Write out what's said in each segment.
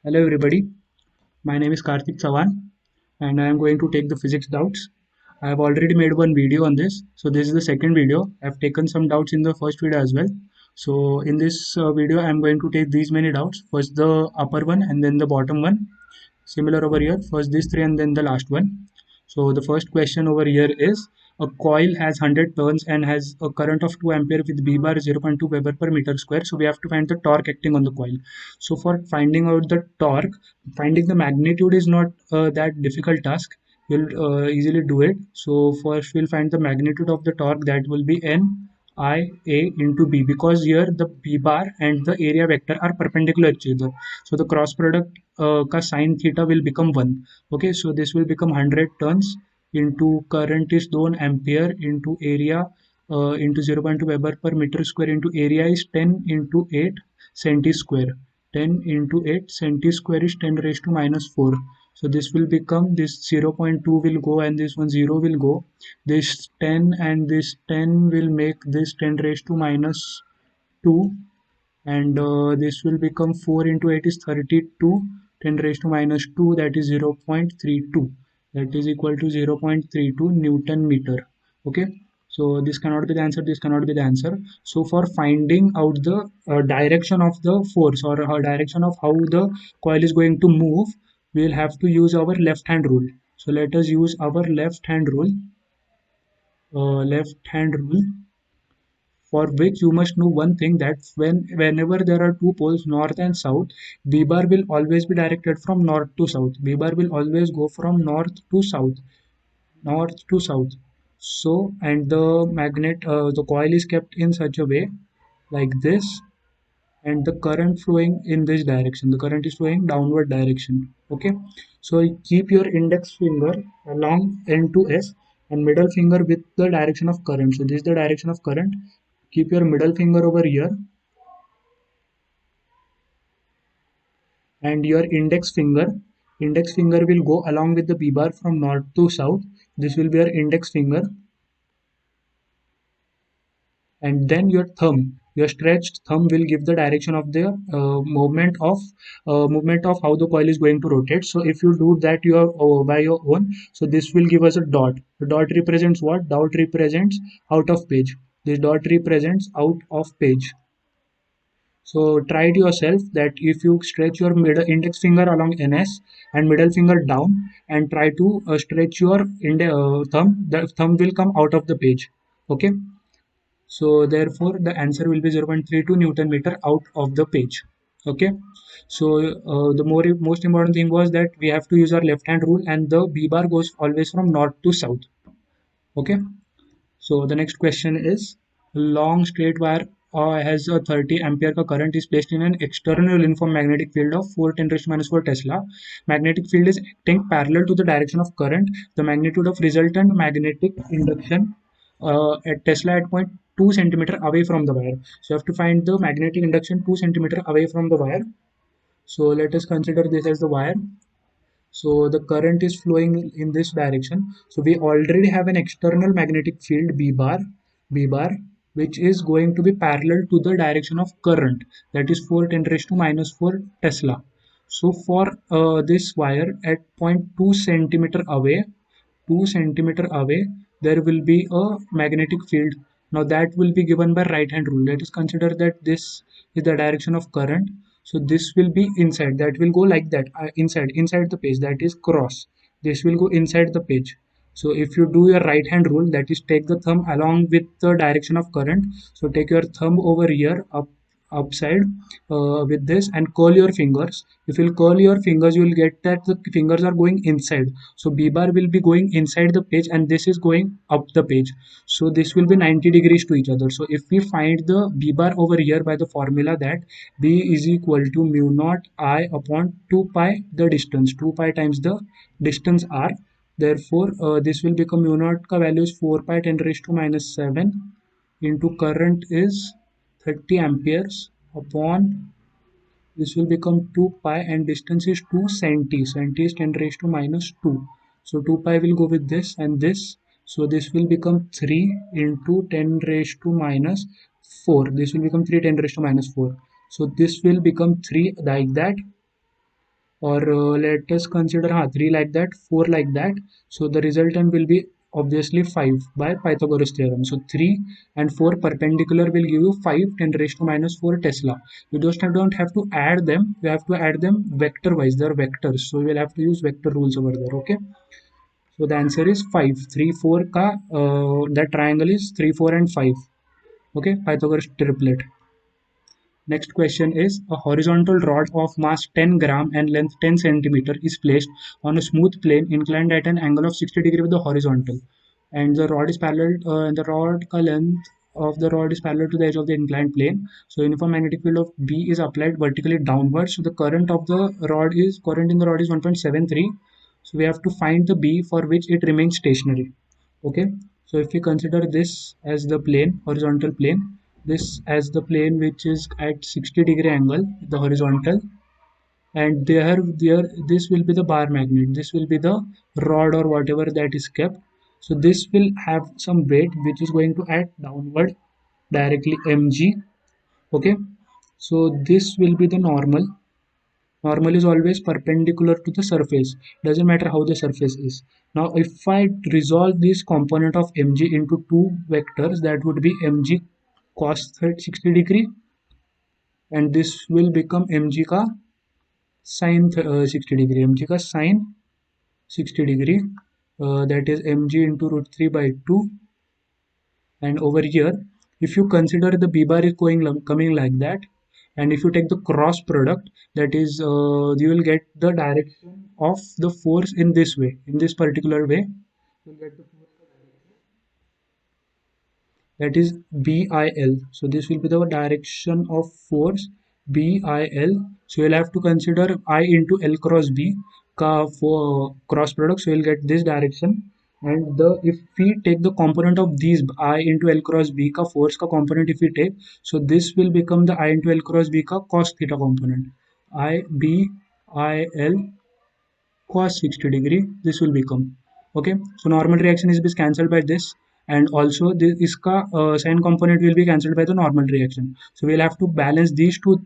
Hello everybody, my name is Karthik Chavan and I am going to take the physics doubts. I have already made one video on this, so this is the second video. I have taken some doubts in the first video as well. So in this video I am going to take these many doubts, first the upper one and then the bottom one. Similar over here, first these three and then the last one. So the first question over here is a coil has 100 turns and has a current of 2 ampere with B bar 0.2 Weber per meter square. So we have to find the torque acting on the coil. So for finding out the torque, finding the magnitude is not that difficult task. We'll easily do it. So first we'll find the magnitude of the torque, that will be N I A into B, because here the B bar and the area vector are perpendicular to each other. So the cross product का sin theta will become 1. Okay, so this will become 100 turns into current is 2 ampere into area into 0.2 Weber per meter square into area is 10 into 8 centi square. 10 into 8 centi square is 10 raised to minus 4. So this will become, this 0.2 will go and this one 0 will go. This 10 and this 10 will make this 10 raised to minus 2, and this will become 4 into 8 is 32, 10 raised to minus 2, that is 0.32, that is equal to 0.32 Newton meter. Okay, so this cannot be the answer, this cannot be the answer. So for finding out the direction of the force, or direction of how the coil is going to move, we will have to use our left hand rule. So let us use our left hand rule, for which you must know one thing, that whenever there are two poles north and south, B bar will always be directed from north to south. B bar will always go from north to south, north to south. So and the coil is kept in such a way like this, and the current flowing in this direction, the current is flowing downward direction. Okay, so keep your index finger along N to S and middle finger with the direction of current. So this is the direction of current. Keep your middle finger over here and your index finger will go along with the B bar from north to south. This will be your index finger, and then your stretched thumb will give the direction of the movement of how the coil is going to rotate. So if you do that by your own, so this will give us a dot. The dot represents what? Dot represents out of page. This dot represents out of page. So try it yourself, that if you stretch your middle index finger along NS and middle finger down and try to stretch your thumb, the thumb will come out of the page. Okay. So therefore the answer will be 0.32 Newton meter out of the page. Okay. So the most important thing was that we have to use our left hand rule, and the B bar goes always from north to south. Okay. So the next question is, long straight wire has a 30 ampere का current is placed in an external uniform magnetic field of 4 10 raised to minus 4 Tesla. Magnetic field is acting parallel to the direction of current. The magnitude of resultant magnetic induction at Tesla at point 2 centimeter away from the wire. So you have to find the magnetic induction 2 centimeter away from the wire. So let us consider this as the wire. So the current is flowing in this direction. So we already have an external magnetic field B bar, which is going to be parallel to the direction of current, that is 4 10 raised to minus 4 Tesla. So for this wire at point 2 centimeter away, 2 centimeter away, there will be a magnetic field. Now that will be given by right hand rule. Let us consider that this is the direction of current. So this will be inside, that will go like that, inside the page, that is cross. This will go inside the page. So if you do your right hand rule, that is take the thumb along with the direction of current. So take your thumb over here upside with this and curl your fingers. If you curl your fingers, you will get that the fingers are going inside. So B bar will be going inside the page and this is going up the page. So this will be 90 degrees to each other. So if we find the B bar over here by the formula that B is equal to mu naught I upon 2 pi the distance, 2 pi times the distance r. Therefore this will become mu naught ka value is 4 pi 10 raised to minus 7 into current is 30 amperes upon, this will become 2 pi and distance is 2 centi. Centi is 10 raised to minus 2. So 2 pi will go with this and this. So this will become 3 into 10 raised to minus 4. This will become 3 10 raised to minus 4. So this will become 3 like that. or let us consider 3 like that, 4 like that. So the resultant will be obviously 5 by Pythagoras theorem. So 3 and 4 perpendicular will give you 5 10 raised to minus 4 Tesla. You don't have to add them, you have to add them vector wise, they are vectors, so you will have to use vector rules over there. Okay, so the answer is 5. 3 4 ka that triangle is 3 4 and 5. Okay, Pythagoras triplet. Next question is, a horizontal rod of mass 10 gram and length 10 centimeter is placed on a smooth plane inclined at an angle of 60 degree with the horizontal, and the rod is parallel and the rod length of the rod is parallel to the edge of the inclined plane. So uniform magnetic field of B is applied vertically downwards. So the current in the rod is 1.73. So we have to find the B for which it remains stationary. Okay, so if we consider this as the plane, horizontal plane, this as the plane which is at 60-degree angle, the horizontal, and there this will be the bar magnet, this will be the rod or whatever that is kept. So this will have some weight which is going to act downward directly mg. Okay, so this will be the normal. Normal is always perpendicular to the surface, doesn't matter how the surface is. Now if I resolve this component of mg into two vectors, that would be mg cos 60 degree, and this will become mg ka sin 60 degree, mg ka sin 60 degree, that is mg into root 3 by 2. And over here, if you consider the b bar is coming like that, and if you take the cross product, that is you will get the direction of the force in this way, in this particular way. You will get the force, that is BIL. So this will be the direction of force BIL. So you'll have to consider I into L cross B ka for cross product. So you'll get this direction. And the if we take the component of these I into L cross B ka force ka component, if we take, so this will become the I into L cross B ka cos theta component. I B I L cos 60 degree, this will become. Okay, so normal reaction is cancelled by this, and also this iska sine component will be cancelled by the normal reaction. So we'll have to balance these two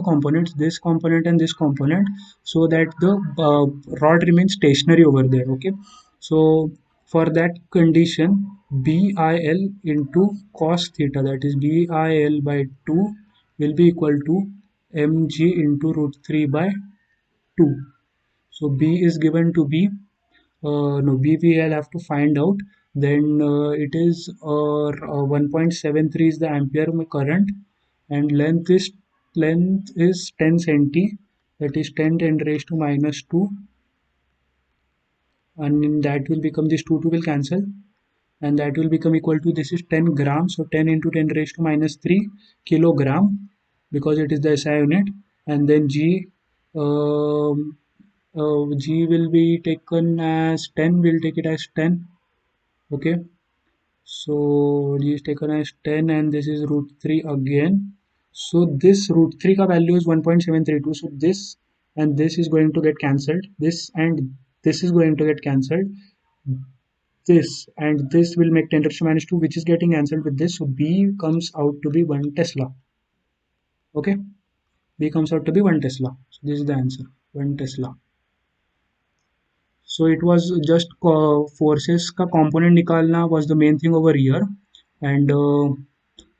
components, this component and this component, so that the rod remains stationary over there. Okay, so for that condition, BIL into cos theta, that is BIL by 2, will be equal to mg into root 3 by 2. So B is given to be, no, B we'll have to find out. Then it is 1.73 is the ampere current, and length is 10 centi, that is 10 raised to minus 2, and that will become, this 2 will cancel, and that will become equal to, this is 10 grams, so 10 into 10 raised to minus 3 kilogram, because it is the SI unit. And then G will be taken as 10, we'll take it as 10. Okay, so G is taken as 10, and this is root 3 again. So this root 3 ka value is 1.732. So this and this is going to get cancelled. This and this is going to get cancelled. This and this will make 10 raised to minus 2, which is getting cancelled with this. So B comes out to be 1 Tesla. Okay, B comes out to be 1 Tesla. So this is the answer, 1 Tesla. So it was just forces का component निकालना was the main thing over here. And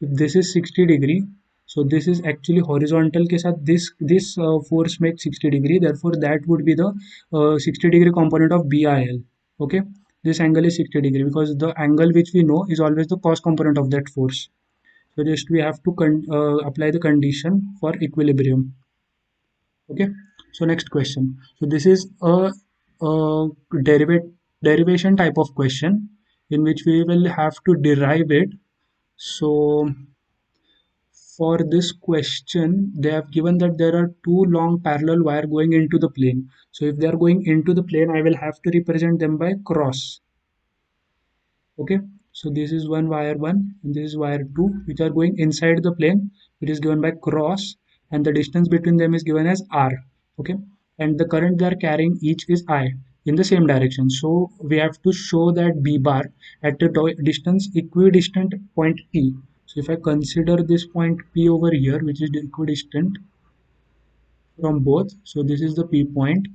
if this is 60 degree, so this is actually horizontal के साथ this force makes 60 degree, therefore that would be the 60 degree component of BIL. Okay, this angle is 60 degree because the angle which we know is always the cos component of that force. So just we have to apply the condition for equilibrium. Okay, so next question. So this is a derivation type of question in which we will have to derive it. So for this question, they have given that there are two long parallel wire going into the plane. So if they are going into the plane, I will have to represent them by cross. Okay, so this is one wire 1 and this is wire 2, which are going inside the plane. It is given by cross, and the distance between them is given as r. Okay, and the current they are carrying each is I in the same direction. So we have to show that B bar at a distance equidistant point P. So if I consider this point P over here, which is equidistant, from both. So this is the P point.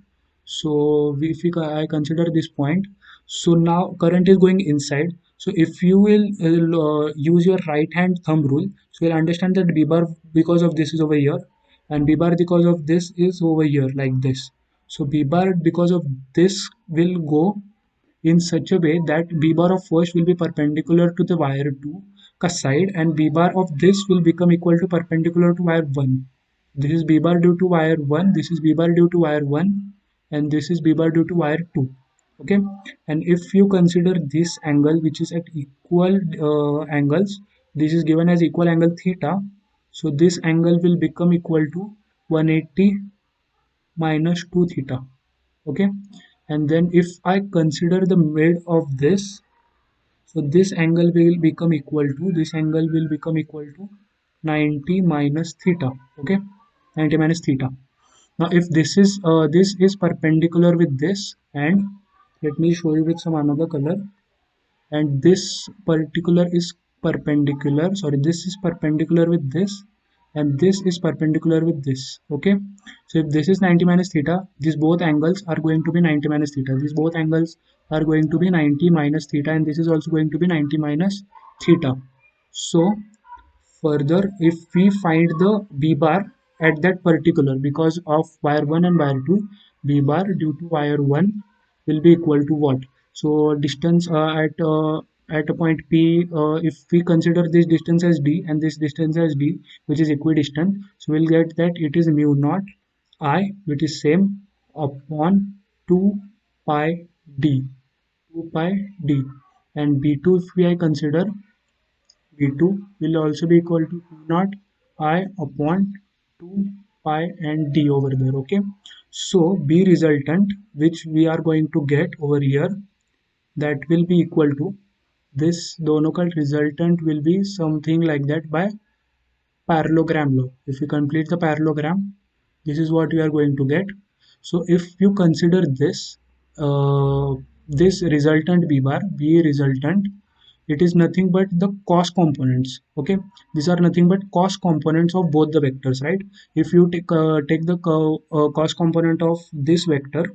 So if I consider this point, so now current is going inside. So if you will use your right hand thumb rule, so you'll understand that B bar because of this is over here, and B bar because of this is over here like this. So B bar because of this will go in such a way that B bar of first will be perpendicular to the wire 2 ka side, and B bar of this will become equal to perpendicular to wire 1. This is B bar due to wire 1, this is B bar due to wire 1, and this is B bar due to wire 2. Okay, and if you consider this angle which is at equal angles, this is given as equal angle theta. So this angle will become equal to 180 minus 2 theta. Okay, and then if I consider the mid of this, so this angle will become equal to, this angle will become equal to 90 minus theta. Okay, 90 minus theta. Now if this is perpendicular with this, and let me show you with some another color, and this particular is perpendicular, sorry, this is perpendicular with this, and this is perpendicular with this. Okay, so if this is 90 minus theta, these both angles are going to be 90 minus theta, these both angles are going to be 90 minus theta, and this is also going to be 90 minus theta. So further, if we find the B bar at that particular, because of wire 1 and wire 2, B bar due to wire 1 will be equal to what? So distance at a point P, if we consider this distance as D and this distance as D, which is equidistant, so we'll get that it is mu naught I, which is same, upon 2 pi D, 2 pi D, and B2 if we I consider, V2 will also be equal to P naught I upon 2 pi and D over there. Okay, so B resultant which we are going to get over here, that will be equal to this दोनों का resultant will be something like that by parallelogram law. If we complete the parallelogram, this is what we are going to get. So if you consider this, this resultant B bar, B resultant, it is nothing but the cos components. Okay, these are nothing but cos components of both the vectors, right? If you take the cos component of this vector,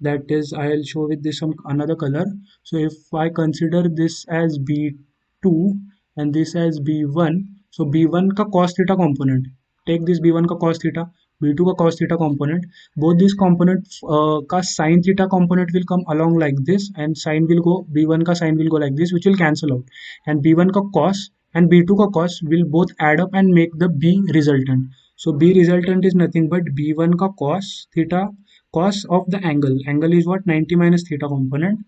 that is, I'll show with this some another color. So if I consider this as B2 and this as B1, so B1 का cos theta component, take this B1 का cos theta, B2 का cos theta component, both these component का sin theta component will come along like this, and sin will go, B1 का sin will go like this, which will cancel out, and B1 का cos and B2 का cos will both add up and make the B resultant. So B resultant is nothing but B1 का cos theta, cos of the angle is what, 90 minus theta component,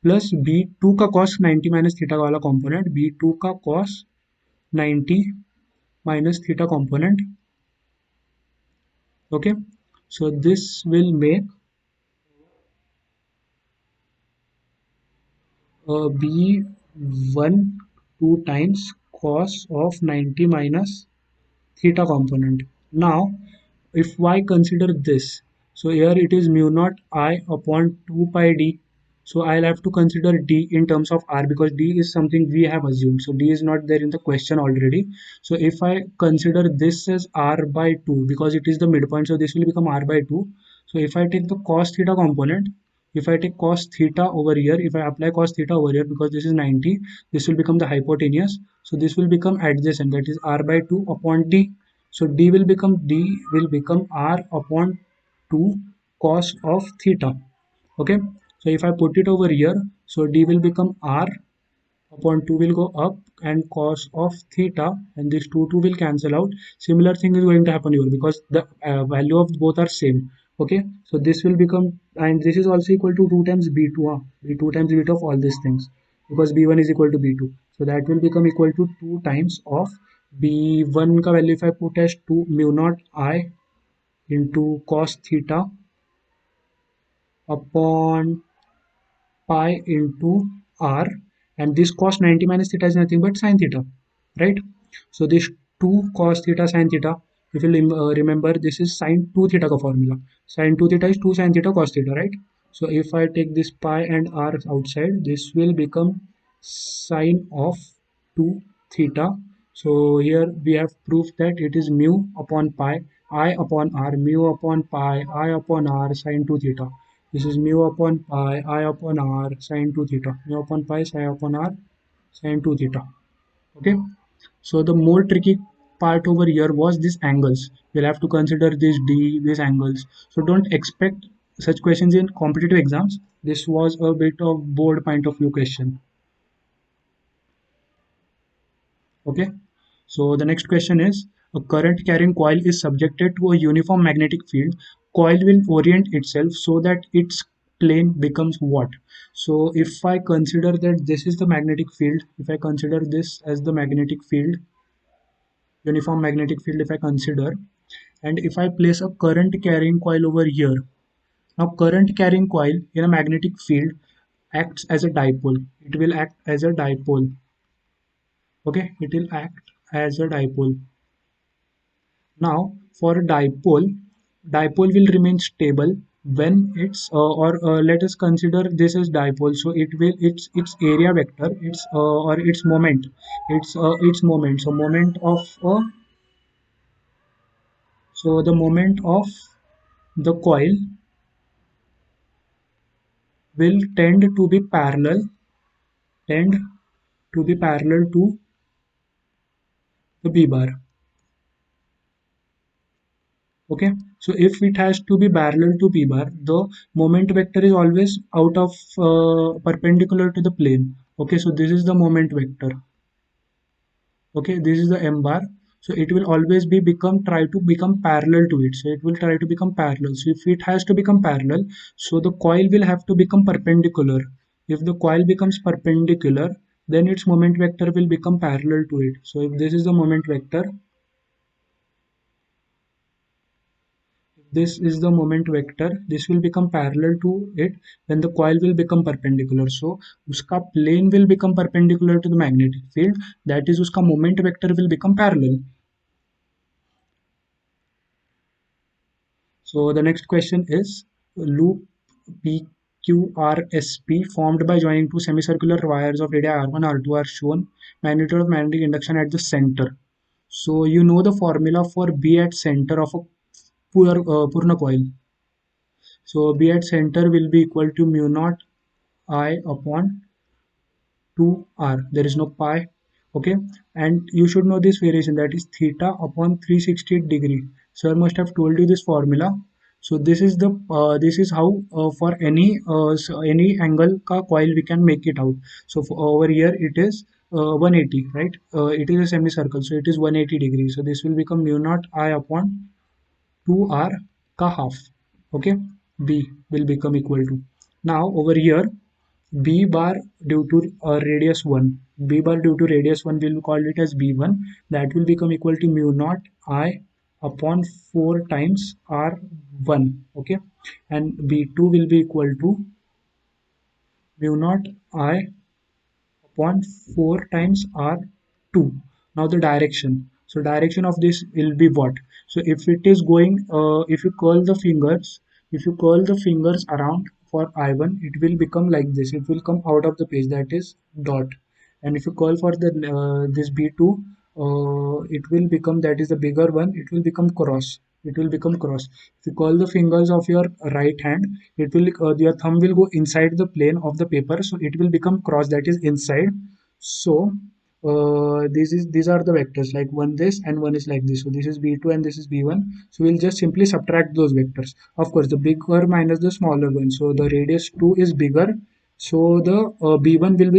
plus B2 का cos 90 minus theta वाला component, B2 का cos 90 minus theta component. Okay, so this will make B1 2 times cos of 90 minus theta component. Now if I consider this, so here it is mu naught I upon 2 pi d. So I'll have to consider d in terms of r, because d is something we have assumed. So d is not there in the question already. So if I consider this as r by 2, because it is the midpoint, so this will become r by 2. So if I take the cos theta component, if I take cos theta over here, if I apply cos theta over here, because this is 90, this will become the hypotenuse. So this will become adjacent, that is r by 2 upon d. So d will become r upon 2 cos of theta. Okay, so if I put it over here, so d will become r upon 2 will go up, and cos of theta, and this 2 will cancel out. Similar thing is going to happen here, because the value of both are same. Okay, so this will become, and this is also equal to 2 times b2, b2 times b2 of all these things, because b1 is equal to b2, so that will become equal to 2 times of b1 का value if I put as 2 mu naught I into cos theta upon pi into r, and this cos 90 minus theta is nothing but sin theta, right? So this 2 cos theta sin theta, if you remember, this is sin 2 theta का formula, sin 2 theta is 2 sin theta cos theta, right? So if I take this pi and r outside, this will become sine of 2 theta. So here we have proof that it is mu upon pi, I upon r mu upon pi I upon r sine 2 theta. This is mu upon pi I upon r sine 2 theta. Mu upon pi psi upon r sine 2 theta. Okay. So the more tricky part over here was these angles. We'll have to consider this d, these angles. So don't expect such questions in competitive exams. This was a bit of board point of view question. Okay. So the next question is, a current carrying coil is subjected to a uniform magnetic field. Coil will orient itself so that its plane becomes what? So if I consider that this is the magnetic field, if I consider this as the magnetic field, uniform magnetic field, if I consider, and if I place a current carrying coil over here, now current carrying coil in a magnetic field acts as a dipole. It will act as a dipole. Okay, it will act as a dipole. Now, for a dipole will remain stable when it's let us consider this as dipole. So it will its area vector, its or its moment, its moment. So moment of so the moment of the coil will tend to be parallel to the B bar. Okay, so if it has to be parallel to P bar, the moment vector is always out of perpendicular to the plane. Okay, so this is the moment vector. Okay, this is the M bar. So it will always be try to become parallel to it. So it will try to become parallel. So if it has to become parallel, so the coil will have to become perpendicular. If the coil becomes perpendicular, then its moment vector will become parallel to it. So if this is the moment vector, this is the moment vector, this will become parallel to it, then the coil will become perpendicular. So uska plane will become perpendicular to the magnetic field, that is uska moment vector will become parallel. So the next question is, loop PQRSP formed by joining two semicircular wires of radii R1 R2 are shown. Magnitude of magnetic induction at the center. So you know the formula for B at center of a Purna coil. So B at center will be equal to mu naught I upon 2r. There is no pi. Okay, and you should know this variation, that is theta upon 360 degree. Sir must have told you this formula. So this is how for any angle ka coil we can make it out. So for over here it is 180, right? It is a semicircle, so it is 180 degrees. So this will become mu naught I upon 2r ka half. Okay, b will become equal to, now over here b bar due to radius 1, b bar due to radius 1 we'll call it as b1, that will become equal to mu naught I upon 4 times r1. Okay, and b2 will be equal to mu naught I upon 4 times r2. Now the direction, so direction of this will be what? So if it is going if you curl the fingers, if you curl the fingers around for I1, it will become like this, it will come out of the page, that is dot. And if you curl for the this b2, it will become, that is the bigger one, it will become cross, it will become cross. If you curl the fingers of your right hand, it will your thumb will go inside the plane of the paper, so it will become cross, that is inside. So these are the vectors, like one this and one is like this, so this is b2 and this is b1. So we'll just simply subtract those vectors, of course the bigger minus the smaller one, so the radius 2 is bigger, so the b1 will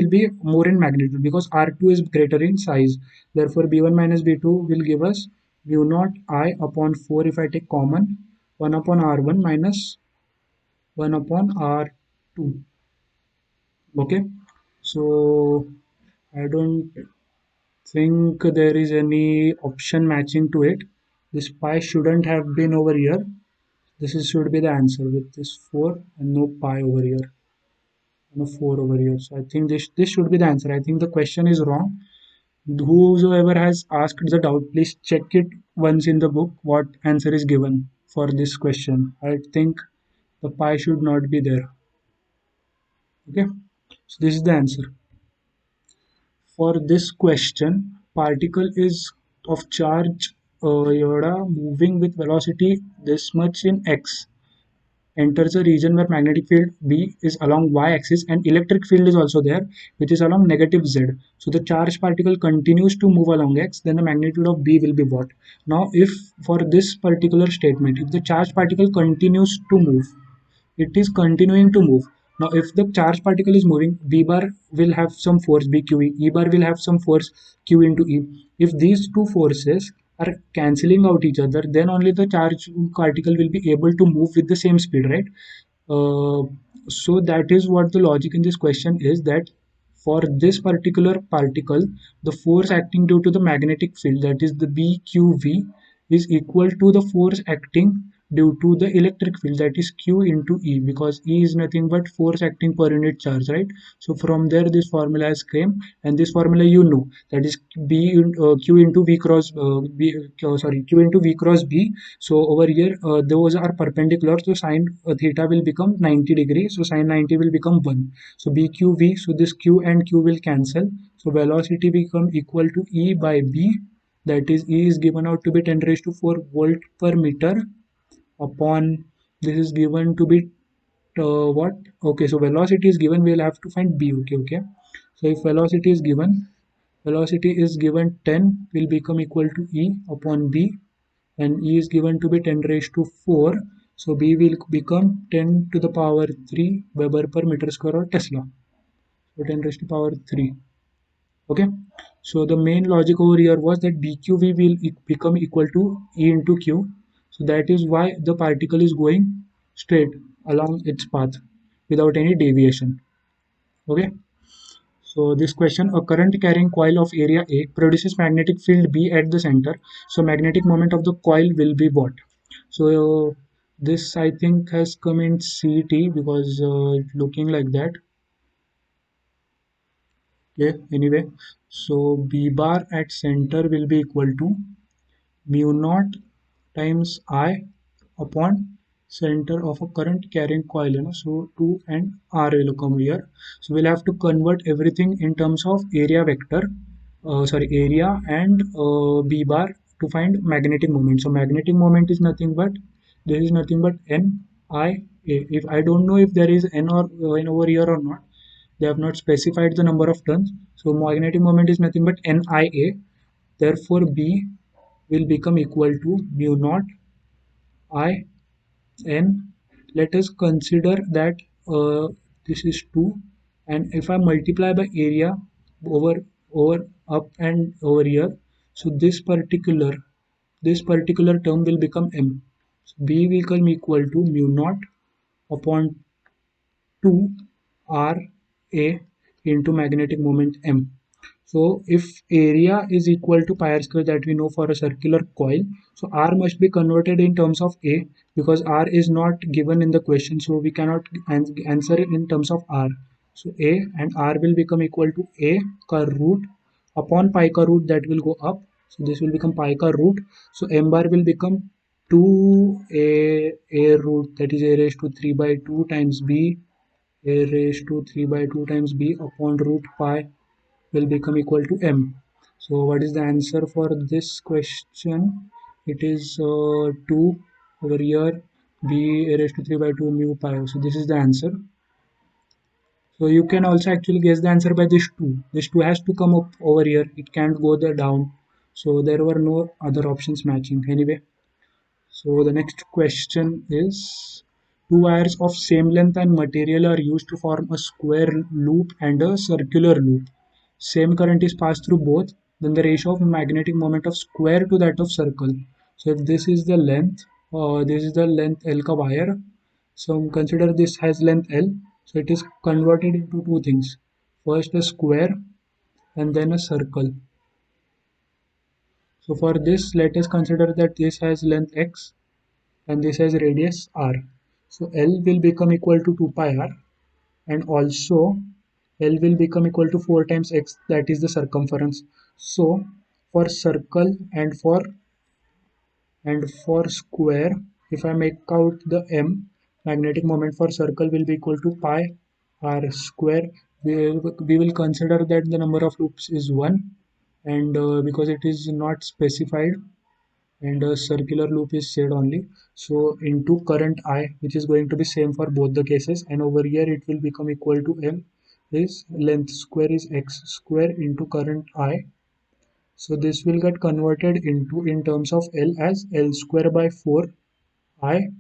be more in magnitude because r2 is greater in size. Therefore b1 minus b2 will give us mu naught I upon 4, if I take common, 1 upon r1 minus 1 upon r2. Okay, so I don't think there is any option matching to it. This pi shouldn't have been over here. This is, should be the answer with this 4 and no pi over here. No 4 over here. So I think this should be the answer. I think the question is wrong. Whosoever has asked the doubt, please check it once in the book what answer is given for this question. I think the pi should not be there. Okay, so this is the answer. For this question, particle is of charge Yoda moving with velocity this much in x enters a region where magnetic field B is along y-axis and electric field is also there, which is along negative z. So the charged particle continues to move along x, then the magnitude of B will be what? Now, if for this particular statement, if the charged particle continues to move, it is continuing to move. Now, if the charged particle is moving, B bar will have some force BQE, E bar will have some force Q into E. If these two forces are cancelling out each other, then only the charged particle will be able to move with the same speed, right? Uh, so that is what the logic in this question is, that for this particular particle, the force acting due to the magnetic field, that is the BQV, is equal to the force acting due to the electric field, that is Q into E, because E is nothing but force acting per unit charge, right? So from there this formula has came, and this formula you know, that is Q into V cross Q into V cross B. So over here those are perpendicular, so sine theta will become 90 degrees, so sine 90 will become 1. So BQV, so this Q and Q will cancel, so velocity become equal to E by B, that is E is given out to be 10 raised to 4 volt per meter upon, this is given to be what, okay, so velocity is given, we'll have to find B. Okay, so if velocity is given 10 will become equal to E upon B, and E is given to be 10 raised to 4, so B will become 10 to the power 3 Weber per meter square or Tesla, so 10 raised to power 3. Okay, so the main logic over here was that BQV will become equal to E into Q, so that is why the particle is going straight along its path without any deviation. Okay, so this question, a current carrying coil of area A produces magnetic field B at the center, so magnetic moment of the coil will be what? So this I think has come in CT because looking like that. Okay, anyway, so B bar at center will be equal to mu naught times I upon center of a current carrying coil, so 2 and R will come here. So we'll have to convert everything in terms of area vector, area and B bar to find magnetic moment. So magnetic moment is nothing but, there is nothing but N I A. If I don't know if there is N or N over here or not, they have not specified the number of turns, so magnetic moment is nothing but NIA. Therefore B will become equal to mu naught I N. Let us consider that this is 2, and if I multiply by area over up and over here, so this particular term will become M. So B will become equal to mu naught upon 2 R A into magnetic moment M. So if area is equal to pi r square that we know for a circular coil, so R must be converted in terms of A, because R is not given in the question, so we cannot answer it in terms of R. So A and R will become equal to A ka root upon pi ka root, that will go up. So this will become pi ka root. So M bar will become 2 A root, that is A raised to 3 by 2 times B A raised to 3 by 2 times B upon root pi will become equal to M. So what is the answer for this question? It is 2 over here, B A raised to 3 by 2 mu pi. So this is the answer. So you can also actually guess the answer by this 2. This 2 has to come up over here. It can't go there down. So there were no other options matching anyway. So the next question is, two wires of same length and material are used to form a square loop and a circular loop. Same current is passed through both, then the ratio of magnetic moment of square to that of circle. So if this is the length L ka wire. So consider this has length L. So it is converted into two things. First a square and then a circle. So for this, let us consider that this has length x and this has radius r. So L will become equal to 2 pi r, and also L will become equal to 4 times x, that is the circumference. So for circle and for square, if I make out the M, magnetic moment for circle will be equal to pi r square. We will consider that the number of loops is 1, and because it is not specified, and a circular loop is said only. So into current I, which is going to be same for both the cases, and over here it will become equal to L is length square is x square into current I. So this will get converted into in terms of L as L square by 4 I,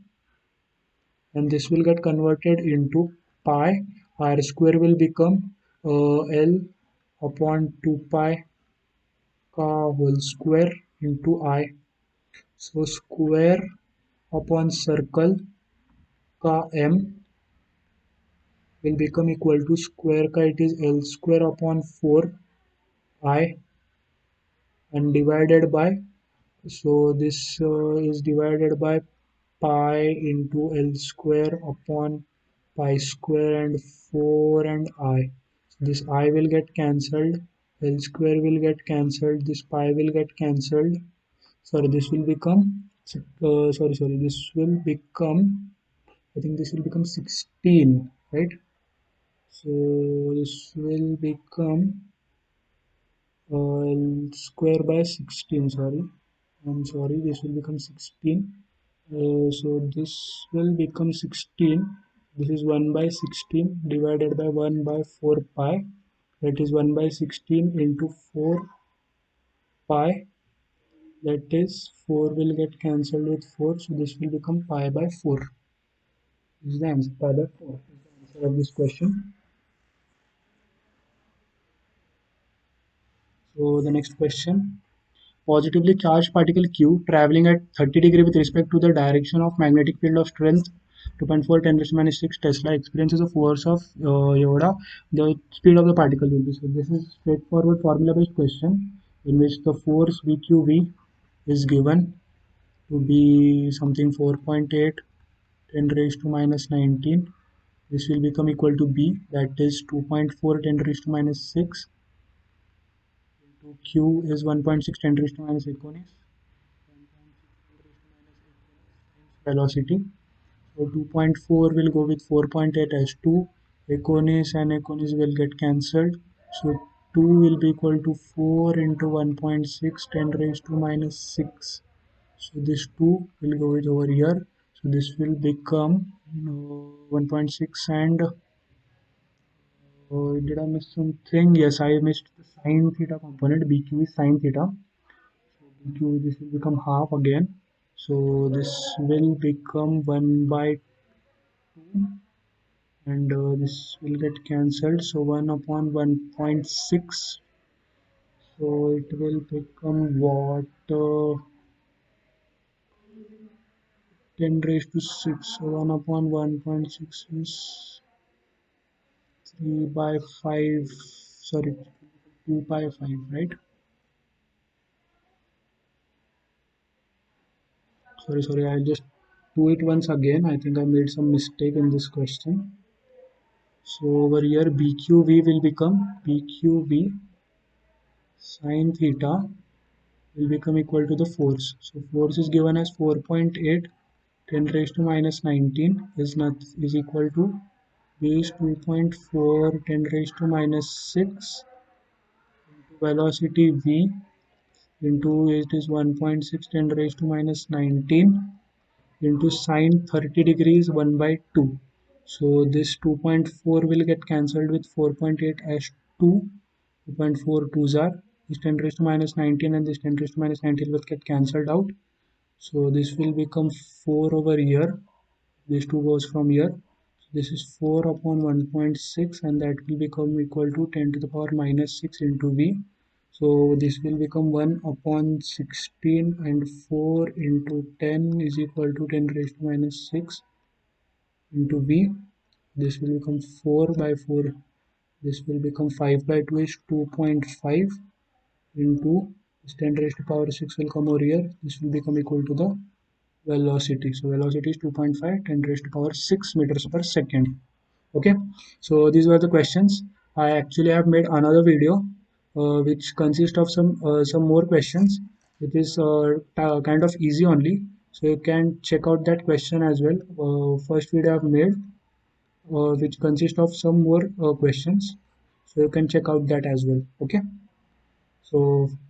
and this will get converted into pi. R square will become L upon 2 pi ka whole square into I. So square upon circle ka m will become equal to square ka it is L square upon 4 I and divided by, so this is divided by pi into L square upon pi square and 4 and I. This I will get cancelled, L square will get cancelled, this pi will get cancelled. Sorry, this will become, sorry, this will become, I think this will become 16, right? So this will become square by 16, sorry. I'm sorry, this will become 16. So this will become 16. This is 1 by 16 divided by 1 by 4 pi. That is 1 by 16 into 4 pi. That is 4 will get cancelled with 4. So this will become pi by 4. This is the answer. Pi by 4 is the answer of this question. So the next question. Positively charged particle Q traveling at 30 degree with respect to the direction of magnetic field of strength 2.4 10 raised to minus 6 Tesla experiences a force of Yoda, the speed of the particle will be. So this is straightforward formula based question in which the force VQV is given to be something 4.8 10 raised to minus 19. This will become equal to B, that is 2.4 10 raised to minus 6 into Q is 1.6 10 raised to minus 8 velocity. So 2.4 will go with 4.8 as 2. Econis and Econis will get cancelled. So 2 will be equal to 4 into 1.6 10 raised to minus 6. So this 2 will go with over here. So this will become 1.6 and did I miss something? Yes, I missed the sine theta component. BQ is sine theta. So BQ this will become half again. So this will become 1 by 2 and this will get cancelled, so 1 upon 1.6, so it will become what, 10 raised to 6, so 1 upon 1.6 is 3 by 5, sorry, 2 by 5, right? Sorry, I'll just do it once again. I think I made some mistake in this question. So over here BQV will become BQV sine theta will become equal to the force. So force is given as 4.8 10 raised to minus 19 is equal to base 2.4 10 raised to minus 6 into velocity v into it is 1.6 10 raised to minus 19 into sine 30 degrees 1 by 2. So this 2.4 will get cancelled with 4.8 as 2. 2.4 twos are this 10 raised to minus 19 and this 10 raised to minus 19 will get cancelled out. So this will become 4 over here. This 2 goes from here. So this is 4 upon 1.6 and that will become equal to 10 to the power minus 6 into V. So this will become 1 upon 16 and 4 into 10 is equal to 10 raised to minus 6 into V. This will become 4 by 4. This will become 5 by 2 is 2.5 into this 10 raised to power 6 will come over here. This will become equal to the velocity. So velocity is 2.5 10 raised to power 6 meters per second. Okay, so these were the questions. I actually have made another video which consists of some more questions. It is kind of easy only, so you can check out that question as well. First video I've made which consists of some more questions, so you can check out that as well. Okay, so